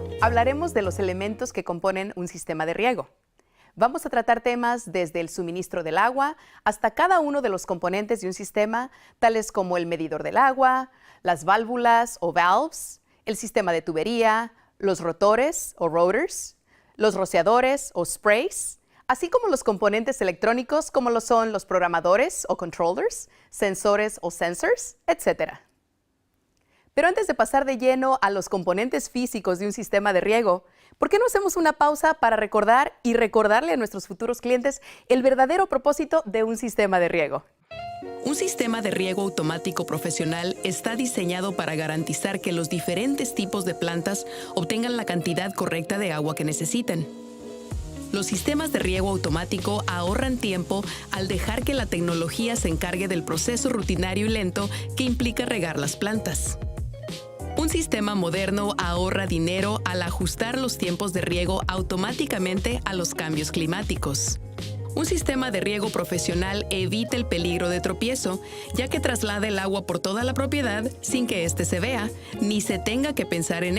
video hablaremos de los elementos que componen un sistema de riego. Vamos a tratar temas desde el suministro del agua hasta cada uno de los componentes de un sistema, tales como el medidor del agua, las válvulas o valves, el sistema de tubería, los rotores o rotors, los rociadores o sprays, así como los componentes electrónicos como lo son los programadores o controllers, sensores o sensors, etc. Pero antes de pasar de lleno a los componentes físicos de un sistema de riego, ¿por qué no hacemos una pausa para recordar y recordarle a nuestros futuros clientes el verdadero propósito de un sistema de riego? Un sistema de riego automático profesional está diseñado para garantizar que los diferentes tipos de plantas obtengan la cantidad correcta de agua que necesitan. Los sistemas de riego automático ahorran tiempo al dejar que la tecnología se encargue del proceso rutinario y lento que implica regar las plantas. Un sistema moderno ahorra dinero al ajustar los tiempos de riego automáticamente a los cambios climáticos. Un sistema de riego profesional evita el peligro de tropiezo, ya que traslada el agua por toda la propiedad sin que éste se vea, ni se tenga que pensar en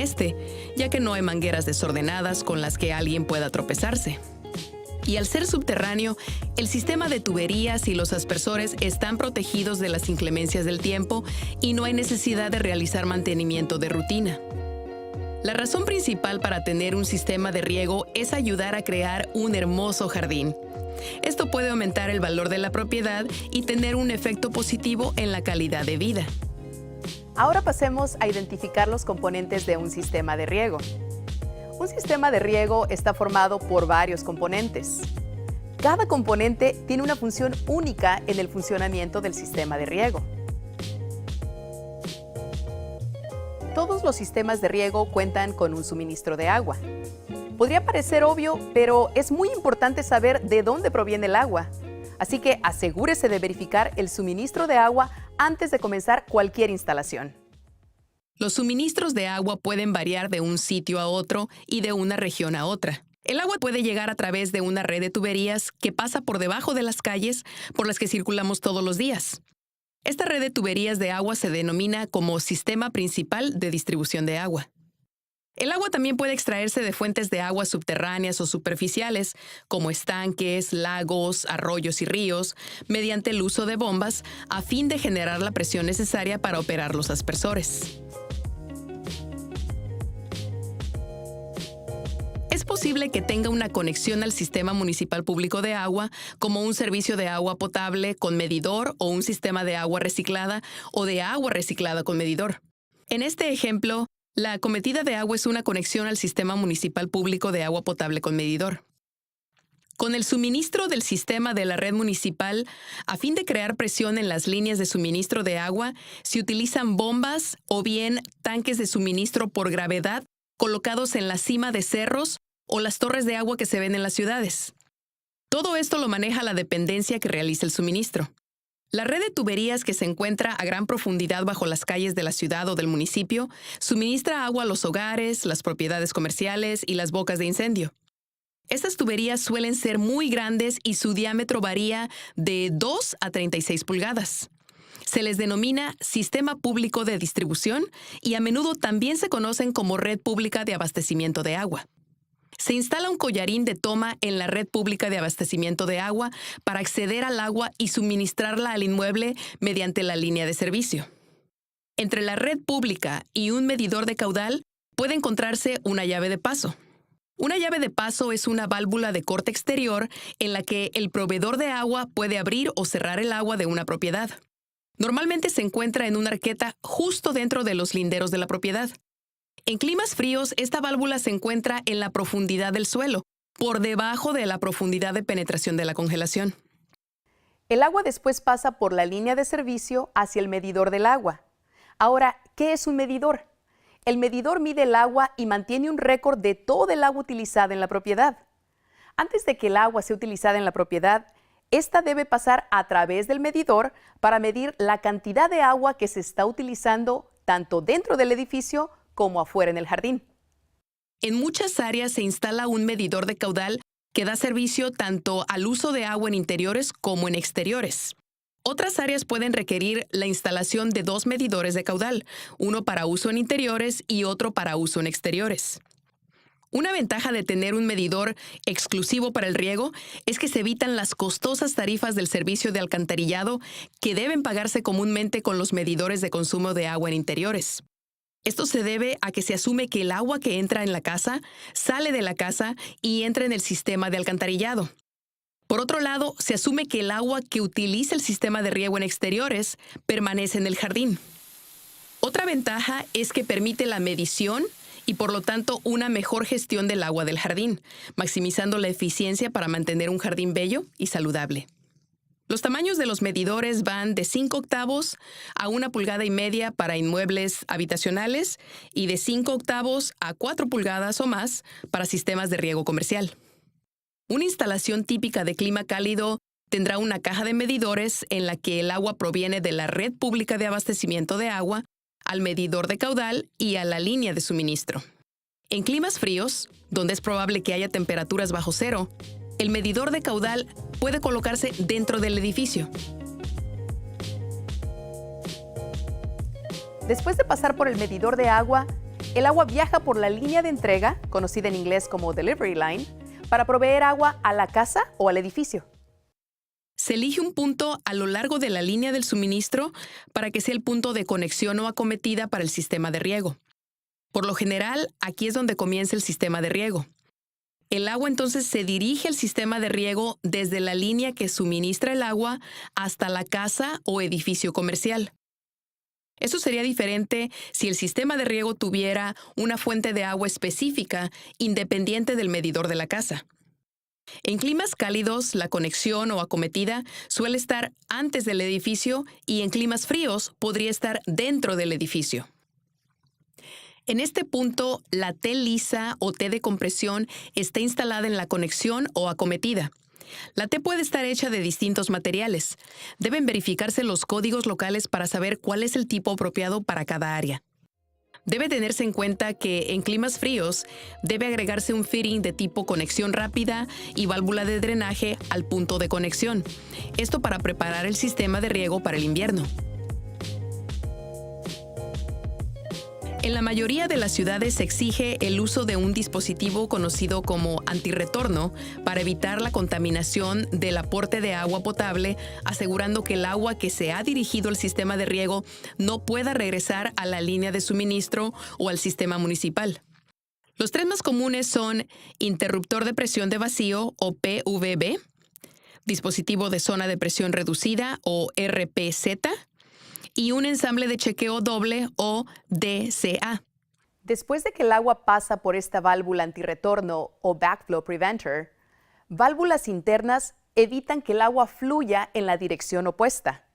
ya que no hay mangueras desordenadas con las que alguien pueda tropezarse. Y al ser subterráneo, el sistema de tuberías y los aspersores están protegidos de las inclemencias del tiempo y no hay necesidad de realizar mantenimiento de rutina. La razón principal para tener un sistema de riego es ayudar a crear un hermoso jardín. Esto puede aumentar el valor de la propiedad y tener un efecto positivo en la calidad de vida. Ahora pasemos a identificar los componentes de un sistema de riego. Un sistema de riego está formado por varios componentes. Cada componente tiene una función única en el funcionamiento del sistema de riego. Todos los sistemas de riego cuentan con un suministro de agua. Podría parecer obvio, pero es muy importante saber de dónde proviene el agua. Así que asegúrese de verificar el suministro de agua antes de comenzar cualquier instalación. Los suministros de agua pueden variar de un sitio a otro y de una región a otra. El agua puede llegar a través de una red de tuberías que pasa por debajo de las calles por las que circulamos todos los días. Esta red de tuberías de agua se denomina como sistema principal de distribución de agua. El agua también puede extraerse de fuentes de agua subterráneas o superficiales, como estanques, lagos, arroyos y ríos, mediante el uso de bombas, a fin de generar la presión necesaria para operar los aspersores. Es posible que tenga una conexión al sistema municipal público de agua, como un servicio de agua potable con medidor o un sistema de agua reciclada o de agua reciclada con medidor. En este ejemplo, la acometida de agua es una conexión al sistema municipal público de agua potable con medidor. Con el suministro del sistema de la red municipal, a fin de crear presión en las líneas de suministro de agua, se utilizan bombas o bien tanques de suministro por gravedad colocados en la cima de cerros o las torres de agua que se ven en las ciudades. Todo esto lo maneja la dependencia que realiza el suministro. La red de tuberías que se encuentra a gran profundidad bajo las calles de la ciudad o del municipio suministra agua a los hogares, las propiedades comerciales y las bocas de incendio. Estas tuberías suelen ser muy grandes y su diámetro varía de 2 a 36 pulgadas. Se les denomina sistema público de distribución y a menudo también se conocen como red pública de abastecimiento de agua. Se instala un collarín de toma en la red pública de abastecimiento de agua para acceder al agua y suministrarla al inmueble mediante la línea de servicio. Entre la red pública y un medidor de caudal puede encontrarse una llave de paso. Una llave de paso es una válvula de corte exterior en la que el proveedor de agua puede abrir o cerrar el agua de una propiedad. Normalmente se encuentra en una arqueta justo dentro de los linderos de la propiedad. En climas fríos, esta válvula se encuentra en la profundidad del suelo, por debajo de la profundidad de penetración de la congelación. El agua después pasa por la línea de servicio hacia el medidor del agua. Ahora, ¿qué es un medidor? El medidor mide el agua y mantiene un récord de todo el agua utilizada en la propiedad. Antes de que el agua sea utilizada en la propiedad, esta debe pasar a través del medidor para medir la cantidad de agua que se está utilizando tanto dentro del edificio como afuera en el jardín. En muchas áreas se instala un medidor de caudal que da servicio tanto al uso de agua en interiores como en exteriores. Otras áreas pueden requerir la instalación de 2 medidores de caudal, uno para uso en interiores y otro para uso en exteriores. Una ventaja de tener un medidor exclusivo para el riego es que se evitan las costosas tarifas del servicio de alcantarillado que deben pagarse comúnmente con los medidores de consumo de agua en interiores. Esto se debe a que se asume que el agua que entra en la casa sale de la casa y entra en el sistema de alcantarillado. Por otro lado, se asume que el agua que utiliza el sistema de riego en exteriores permanece en el jardín. Otra ventaja es que permite la medición y por lo tanto una mejor gestión del agua del jardín, maximizando la eficiencia para mantener un jardín bello y saludable. Los tamaños de los medidores van de 5 octavos a 1,5 pulgadas para inmuebles habitacionales y de 5 octavos a 4 pulgadas o más para sistemas de riego comercial. Una instalación típica de clima cálido tendrá una caja de medidores en la que el agua proviene de la red pública de abastecimiento de agua al medidor de caudal y a la línea de suministro. En climas fríos, donde es probable que haya temperaturas bajo cero, el medidor de caudal puede colocarse dentro del edificio. Después de pasar por el medidor de agua, el agua viaja por la línea de entrega, conocida en inglés como delivery line, para proveer agua a la casa o al edificio. Se elige un punto a lo largo de la línea del suministro para que sea el punto de conexión o acometida para el sistema de riego. Por lo general, aquí es donde comienza el sistema de riego. El agua entonces se dirige al sistema de riego desde la línea que suministra el agua hasta la casa o edificio comercial. Eso sería diferente si el sistema de riego tuviera una fuente de agua específica independiente del medidor de la casa. En climas cálidos, la conexión o acometida suele estar antes del edificio y en climas fríos podría estar dentro del edificio. En este punto, la T lisa o T de compresión está instalada en la conexión o acometida. La T puede estar hecha de distintos materiales. Deben verificarse los códigos locales para saber cuál es el tipo apropiado para cada área. Debe tenerse en cuenta que en climas fríos debe agregarse un fitting de tipo conexión rápida y válvula de drenaje al punto de conexión. Esto para preparar el sistema de riego para el invierno. En la mayoría de las ciudades se exige el uso de un dispositivo conocido como antirretorno para evitar la contaminación del aporte de agua potable, asegurando que el agua que se ha dirigido al sistema de riego no pueda regresar a la línea de suministro o al sistema municipal. Los 3 más comunes son interruptor de presión de vacío o PVB, dispositivo de zona de presión reducida o RPZ, y un ensamble de chequeo doble o DCA. Después de que el agua pasa por esta válvula antirretorno o backflow preventer, válvulas internas evitan que el agua fluya en la dirección opuesta.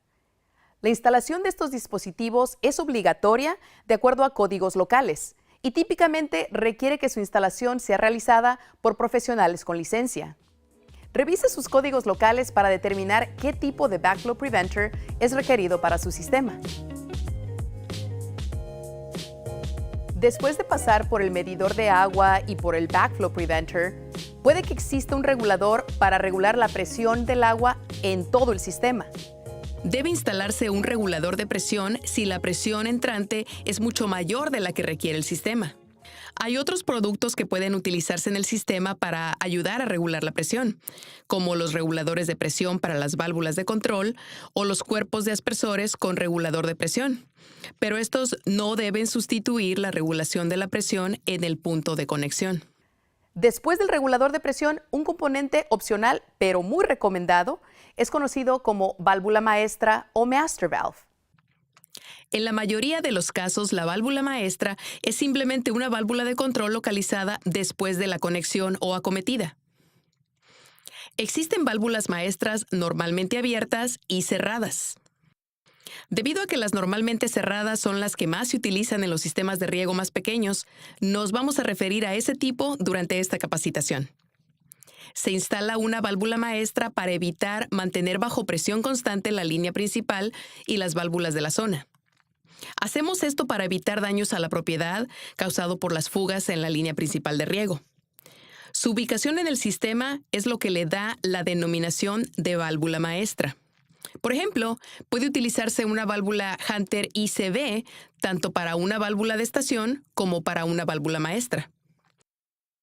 La instalación de estos dispositivos es obligatoria de acuerdo a códigos locales y típicamente requiere que su instalación sea realizada por profesionales con licencia. Revise sus códigos locales para determinar qué tipo de backflow preventer es requerido para su sistema. Después de pasar por el medidor de agua y por el backflow preventer, puede que exista un regulador para regular la presión del agua en todo el sistema. Debe instalarse un regulador de presión si la presión entrante es mucho mayor de la que requiere el sistema. Hay otros productos que pueden utilizarse en el sistema para ayudar a regular la presión, como los reguladores de presión para las válvulas de control o los cuerpos de aspersores con regulador de presión. Pero estos no deben sustituir la regulación de la presión en el punto de conexión. Después del regulador de presión, un componente opcional, pero muy recomendado, es conocido como válvula maestra o master valve. En la mayoría de los casos, la válvula maestra es simplemente una válvula de control localizada después de la conexión o acometida. Existen válvulas maestras normalmente abiertas y cerradas. Debido a que las normalmente cerradas son las que más se utilizan en los sistemas de riego más pequeños, nos vamos a referir a ese tipo durante esta capacitación. Se instala una válvula maestra para evitar mantener bajo presión constante la línea principal y las válvulas de la zona. Hacemos esto para evitar daños a la propiedad causado por las fugas en la línea principal de riego. Su ubicación en el sistema es lo que le da la denominación de válvula maestra. Por ejemplo, puede utilizarse una válvula Hunter ICB tanto para una válvula de estación como para una válvula maestra.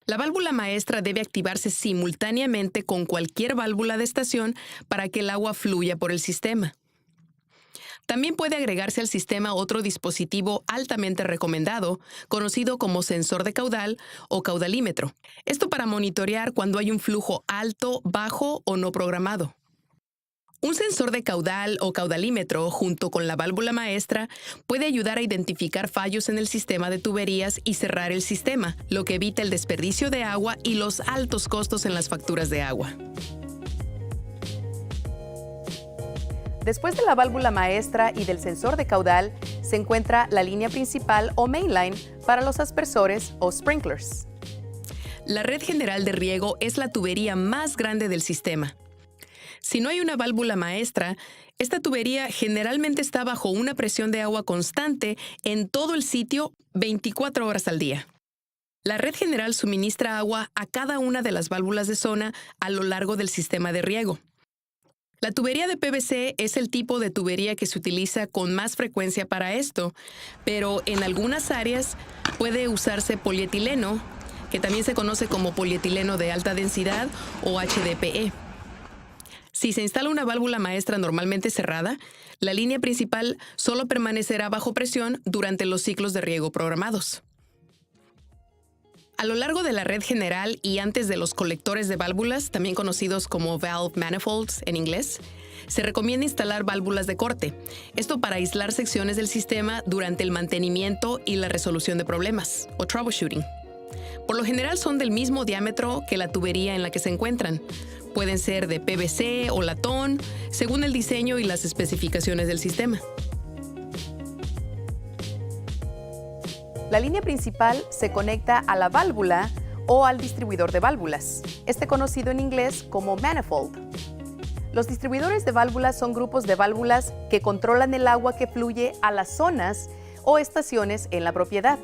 La válvula maestra debe activarse simultáneamente con cualquier válvula de estación para que el agua fluya por el sistema. También puede agregarse al sistema otro dispositivo altamente recomendado, conocido como sensor de caudal o caudalímetro. Esto para monitorear cuando hay un flujo alto, bajo o no programado. Un sensor de caudal o caudalímetro, junto con la válvula maestra, puede ayudar a identificar fallos en el sistema de tuberías y cerrar el sistema, lo que evita el desperdicio de agua y los altos costos en las facturas de agua. Después de la válvula maestra y del sensor de caudal, se encuentra la línea principal o mainline para los aspersores o sprinklers. La red general de riego es la tubería más grande del sistema. Si no hay una válvula maestra, esta tubería generalmente está bajo una presión de agua constante en todo el sitio 24 horas al día. La red general suministra agua a cada una de las válvulas de zona a lo largo del sistema de riego. La tubería de PVC es el tipo de tubería que se utiliza con más frecuencia para esto, pero en algunas áreas puede usarse polietileno, que también se conoce como polietileno de alta densidad o HDPE. Si se instala una válvula maestra normalmente cerrada, la línea principal solo permanecerá bajo presión durante los ciclos de riego programados. A lo largo de la red general y antes de los colectores de válvulas, también conocidos como valve manifolds en inglés, se recomienda instalar válvulas de corte, esto para aislar secciones del sistema durante el mantenimiento y la resolución de problemas, o troubleshooting. Por lo general son del mismo diámetro que la tubería en la que se encuentran. Pueden ser de PVC o latón, según el diseño y las especificaciones del sistema. La línea principal se conecta a la válvula o al distribuidor de válvulas, conocido en inglés como manifold. Los distribuidores de válvulas son grupos de válvulas que controlan el agua que fluye a las zonas o estaciones en la propiedad.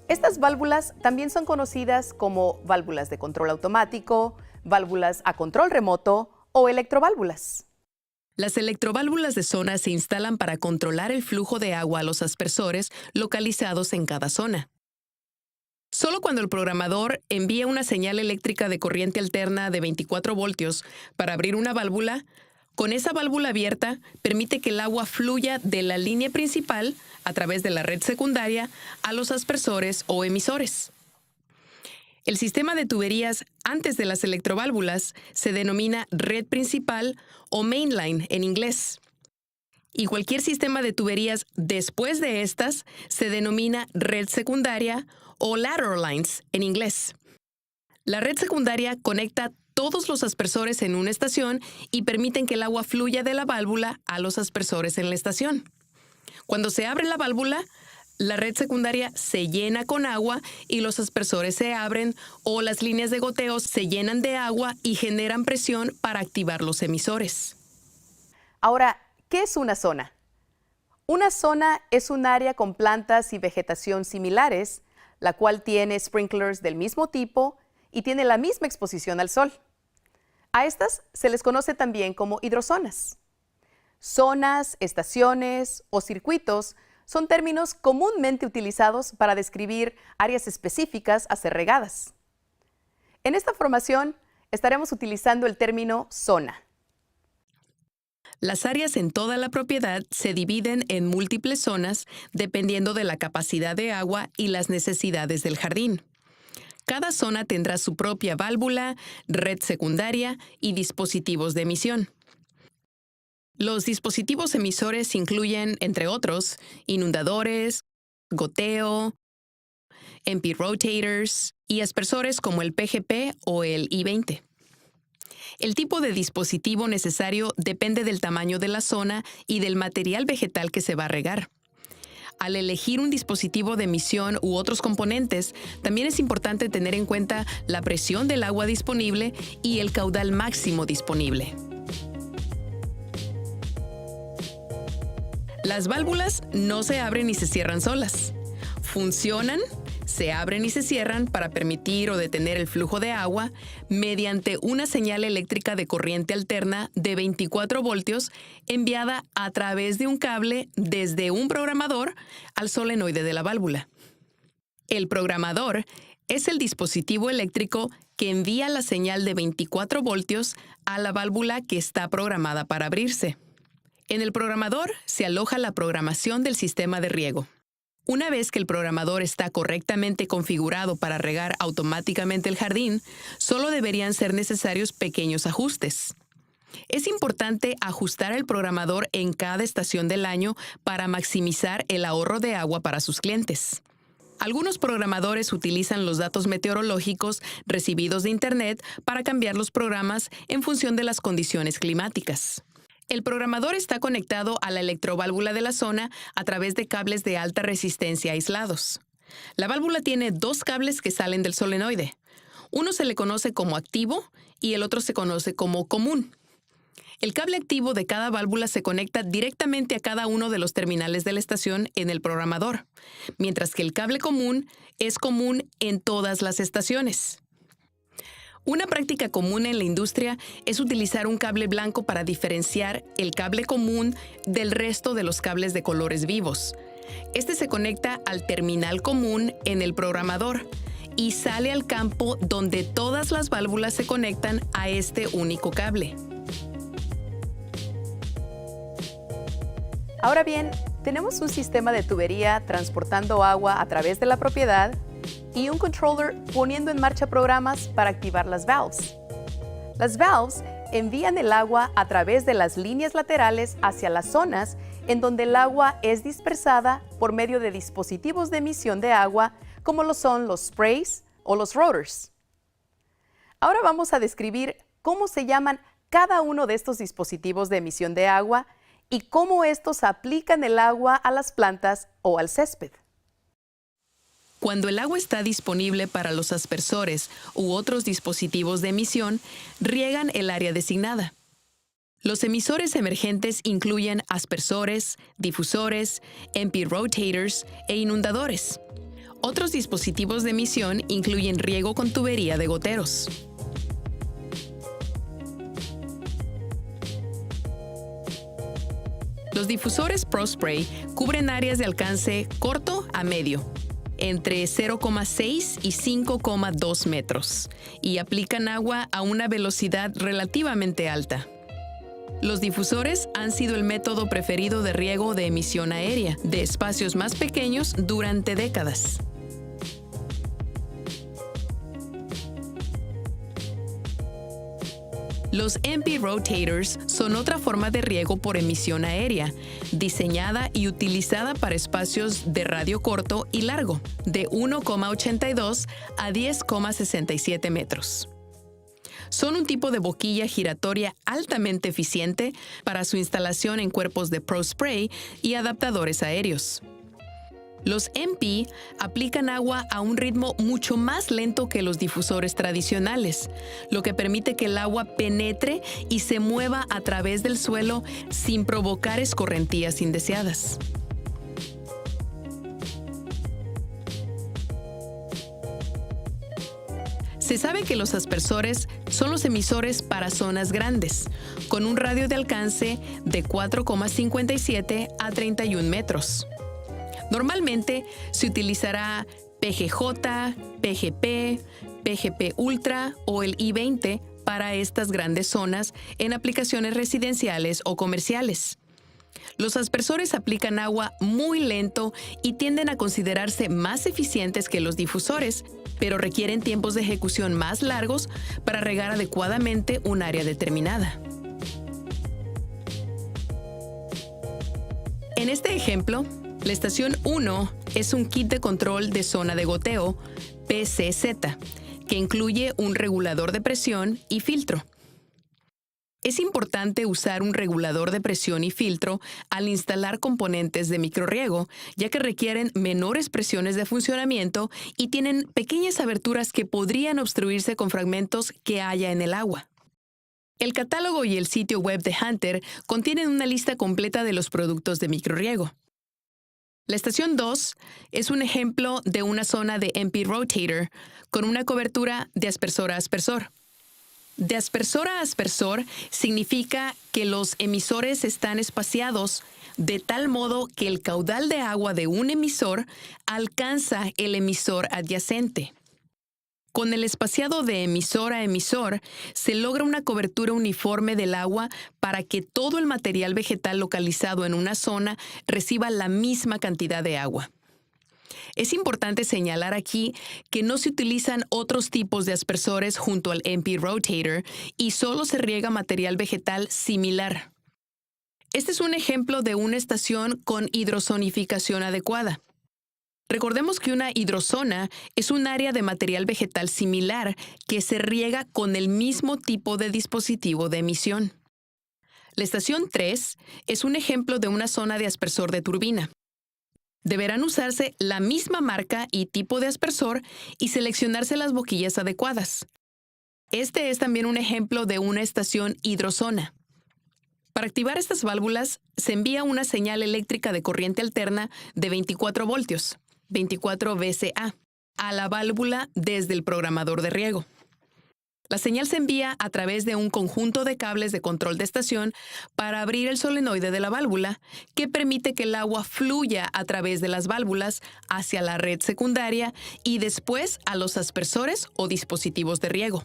Estas válvulas también son conocidas como válvulas de control automático, válvulas a control remoto o electroválvulas. Las electroválvulas de zona se instalan para controlar el flujo de agua a los aspersores localizados en cada zona. Solo cuando el programador envía una señal eléctrica de corriente alterna de 24 voltios para abrir una válvula, con esa válvula abierta permite que el agua fluya de la línea principal a través de la red secundaria a los aspersores o emisores. El sistema de tuberías antes de las electroválvulas se denomina red principal o mainline en inglés. Y cualquier sistema de tuberías después de estas se denomina red secundaria o lateral lines en inglés. La red secundaria conecta todos los aspersores en una estación y permiten que el agua fluya de la válvula a los aspersores en la estación. Cuando se abre la válvula, la red secundaria se llena con agua y los aspersores se abren o las líneas de goteo se llenan de agua y generan presión para activar los emisores. Ahora, ¿qué es una zona? Una zona es un área con plantas y vegetación similares, la cual tiene sprinklers del mismo tipo y tiene la misma exposición al sol. A estas se les conoce también como hidrozonas. Zonas, estaciones o circuitos son términos comúnmente utilizados para describir áreas específicas a ser regadas. En esta formación estaremos utilizando el término zona. Las áreas en toda la propiedad se dividen en múltiples zonas dependiendo de la capacidad de agua y las necesidades del jardín. Cada zona tendrá su propia válvula, red secundaria y dispositivos de emisión. Los dispositivos emisores incluyen, entre otros, inundadores, goteo, MP rotators y aspersores como el PGP o el I-20. El tipo de dispositivo necesario depende del tamaño de la zona y del material vegetal que se va a regar. Al elegir un dispositivo de emisión u otros componentes, también es importante tener en cuenta la presión del agua disponible y el caudal máximo disponible. Las válvulas no se abren ni se cierran solas. Funcionan, se abren y se cierran para permitir o detener el flujo de agua mediante una señal eléctrica de corriente alterna de 24 voltios enviada a través de un cable desde un programador al solenoide de la válvula. El programador es el dispositivo eléctrico que envía la señal de 24 voltios a la válvula que está programada para abrirse. En el programador se aloja la programación del sistema de riego. Una vez que el programador está correctamente configurado para regar automáticamente el jardín, solo deberían ser necesarios pequeños ajustes. Es importante ajustar el programador en cada estación del año para maximizar el ahorro de agua para sus clientes. Algunos programadores utilizan los datos meteorológicos recibidos de Internet para cambiar los programas en función de las condiciones climáticas. El programador está conectado a la electroválvula de la zona a través de cables de alta resistencia aislados. La válvula tiene dos cables que salen del solenoide. Uno se le conoce como activo y el otro se conoce como común. El cable activo de cada válvula se conecta directamente a cada uno de los terminales de la estación en el programador, mientras que el cable común es común en todas las estaciones. Una práctica común en la industria es utilizar un cable blanco para diferenciar el cable común del resto de los cables de colores vivos. Este se conecta al terminal común en el programador y sale al campo donde todas las válvulas se conectan a este único cable. Ahora bien, tenemos un sistema de tubería transportando agua a través de la propiedad y un controller poniendo en marcha programas para activar las valves. Las valves envían el agua a través de las líneas laterales hacia las zonas en donde el agua es dispersada por medio de dispositivos de emisión de agua como lo son los sprays o los rotors. Ahora vamos a describir cómo se llaman cada uno de estos dispositivos de emisión de agua y cómo estos aplican el agua a las plantas o al césped. Cuando el agua está disponible para los aspersores u otros dispositivos de emisión, riegan el área designada. Los emisores emergentes incluyen aspersores, difusores, MP rotators e inundadores. Otros dispositivos de emisión incluyen riego con tubería de goteros. Los difusores ProSpray cubren áreas de alcance corto a medio, entre 0,6 y 5,2 metros, y aplican agua a una velocidad relativamente alta. Los difusores han sido el método preferido de riego de emisión aérea de espacios más pequeños durante décadas. Los MP rotators son otra forma de riego por emisión aérea, diseñada y utilizada para espacios de radio corto y largo, de 1,82 a 10,67 metros. Son un tipo de boquilla giratoria altamente eficiente para su instalación en cuerpos de ProSpray y adaptadores aéreos. Los MP aplican agua a un ritmo mucho más lento que los difusores tradicionales, lo que permite que el agua penetre y se mueva a través del suelo sin provocar escorrentías indeseadas. Se sabe que los aspersores son los emisores para zonas grandes, con un radio de alcance de 4,57 a 31 metros. Normalmente se utilizará PGJ, PGP, PGP Ultra o el I-20 para estas grandes zonas en aplicaciones residenciales o comerciales. Los aspersores aplican agua muy lento y tienden a considerarse más eficientes que los difusores, pero requieren tiempos de ejecución más largos para regar adecuadamente un área determinada. En este ejemplo, la estación 1 es un kit de control de zona de goteo, PCZ, que incluye un regulador de presión y filtro. Es importante usar un regulador de presión y filtro al instalar componentes de microrriego, ya que requieren menores presiones de funcionamiento y tienen pequeñas aberturas que podrían obstruirse con fragmentos que haya en el agua. El catálogo y el sitio web de Hunter contienen una lista completa de los productos de microrriego. La estación 2 es un ejemplo de una zona de MP rotator con una cobertura de aspersor a aspersor. De aspersor a aspersor significa que los emisores están espaciados de tal modo que el caudal de agua de un emisor alcanza el emisor adyacente. Con el espaciado de emisor a emisor, se logra una cobertura uniforme del agua para que todo el material vegetal localizado en una zona reciba la misma cantidad de agua. Es importante señalar aquí que no se utilizan otros tipos de aspersores junto al NP Rotator y solo se riega material vegetal similar. Este es un ejemplo de una estación con hidrozonificación adecuada. Recordemos que una hidrozona es un área de material vegetal similar que se riega con el mismo tipo de dispositivo de emisión. La estación 3 es un ejemplo de una zona de aspersor de turbina. Deberán usarse la misma marca y tipo de aspersor y seleccionarse las boquillas adecuadas. Este es también un ejemplo de una estación hidrozona. Para activar estas válvulas, se envía una señal eléctrica de corriente alterna de 24 voltios, 24 VCA, a la válvula desde el programador de riego. La señal se envía a través de un conjunto de cables de control de estación para abrir el solenoide de la válvula, que permite que el agua fluya a través de las válvulas hacia la red secundaria y después a los aspersores o dispositivos de riego.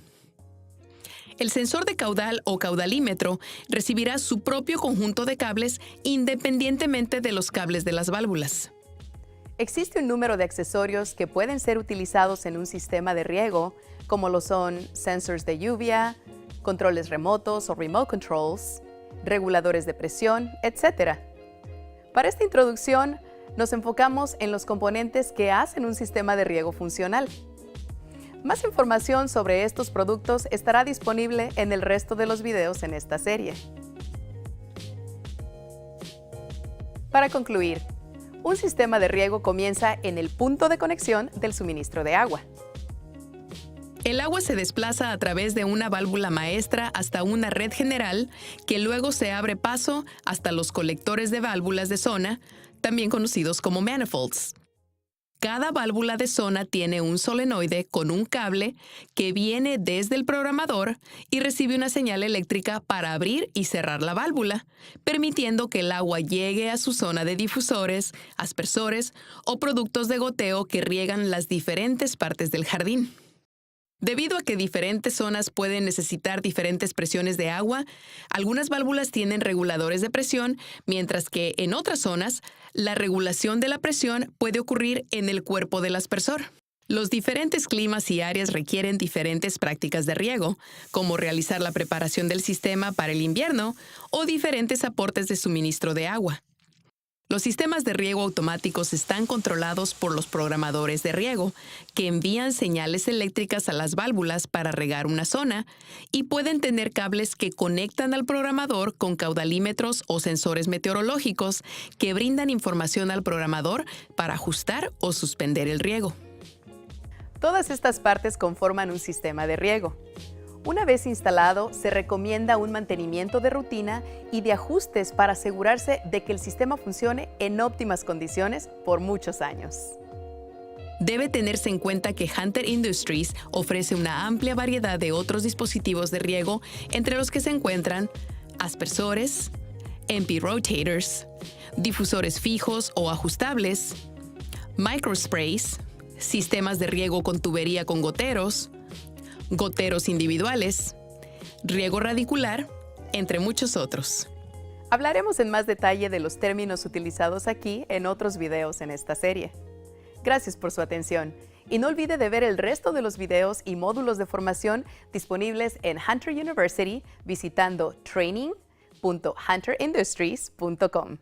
El sensor de caudal o caudalímetro recibirá su propio conjunto de cables independientemente de los cables de las válvulas. Existe un número de accesorios que pueden ser utilizados en un sistema de riego, como lo son sensors de lluvia, controles remotos o remote controls, reguladores de presión, etc. Para esta introducción, nos enfocamos en los componentes que hacen un sistema de riego funcional. Más información sobre estos productos estará disponible en el resto de los videos en esta serie. Para concluir, un sistema de riego comienza en el punto de conexión del suministro de agua. El agua se desplaza a través de una válvula maestra hasta una red general que luego se abre paso hasta los colectores de válvulas de zona, también conocidos como manifolds. Cada válvula de zona tiene un solenoide con un cable que viene desde el programador y recibe una señal eléctrica para abrir y cerrar la válvula, permitiendo que el agua llegue a su zona de difusores, aspersores o productos de goteo que riegan las diferentes partes del jardín. Debido a que diferentes zonas pueden necesitar diferentes presiones de agua, algunas válvulas tienen reguladores de presión, mientras que en otras zonas, la regulación de la presión puede ocurrir en el cuerpo del aspersor. Los diferentes climas y áreas requieren diferentes prácticas de riego, como realizar la preparación del sistema para el invierno o diferentes aportes de suministro de agua. Los sistemas de riego automáticos están controlados por los programadores de riego, que envían señales eléctricas a las válvulas para regar una zona y pueden tener cables que conectan al programador con caudalímetros o sensores meteorológicos que brindan información al programador para ajustar o suspender el riego. Todas estas partes conforman un sistema de riego. Una vez instalado, se recomienda un mantenimiento de rutina y de ajustes para asegurarse de que el sistema funcione en óptimas condiciones por muchos años. Debe tenerse en cuenta que Hunter Industries ofrece una amplia variedad de otros dispositivos de riego, entre los que se encuentran aspersores, NP Rotators, difusores fijos o ajustables, microsprays, sistemas de riego con tubería con goteros, goteros individuales, riego radicular, entre muchos otros. Hablaremos en más detalle de los términos utilizados aquí en otros videos en esta serie. Gracias por su atención y no olvide de ver el resto de los videos y módulos de formación disponibles en Hunter University visitando training.hunterindustries.com.